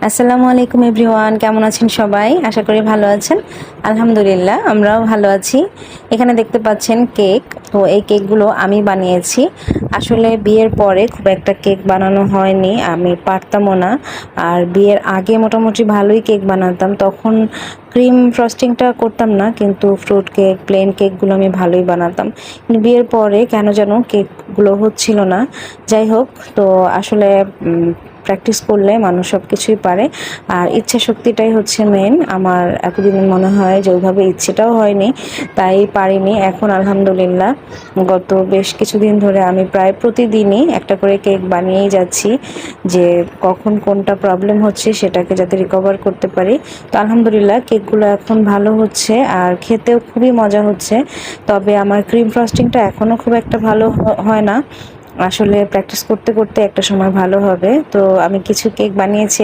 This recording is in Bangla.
আসসালামু আলাইকুম এভরিওয়ান, কেমন আছেন সবাই? আশা করি ভালো আছেন। আলহামদুলিল্লাহ আমরাও ভালো আছি। এখানে দেখতে পাচ্ছেন কেক। তো এই কেকগুলো আমি বানিয়েছি। আসলে বিয়ের পরে খুব একটা কেক বানানো হয়নি, আমি পারতামও না। আর বিয়ের আগে মোটামুটি ভালোই কেক বানাতাম, তখন ক্রিম ফ্রস্টিংটা করতাম না, কিন্তু ফ্রুট কেক, প্লেন কেকগুলো আমি ভালোই বানাতাম। কিন্তু বিয়ের পরে কেন যেন কেকগুলো হচ্ছিল না। যাই হোক, তো আসলে প্র্যাকটিস করলে মানুষ সব কিছুই পারে। আর ইচ্ছা শক্তিটাই হচ্ছে মেন। আমার এতদিন মনে হয় যে ওইভাবে ইচ্ছেটাও হয়নি, তাই পারিনি। এখন আলহামদুলিল্লাহ গত বেশ কিছুদিন ধরে আমি প্রায় প্রতিদিনই একটা করে কেক বানিয়েই যাচ্ছি, যে কখন কোনটা প্রবলেম হচ্ছে সেটাকে যাতে রিকভার করতে পারি। তো আলহামদুলিল্লাহ কেকগুলো এখন ভালো হচ্ছে আর খেতেও খুবই মজা হচ্ছে। তবে আমার ক্রিম ফ্রস্টিংটা এখনও খুব একটা ভালো হয় না। আসলে প্র্যাকটিস করতে করতে একটা সময় ভালো হবে। তো আমি কিছু কেক বানিয়েছি।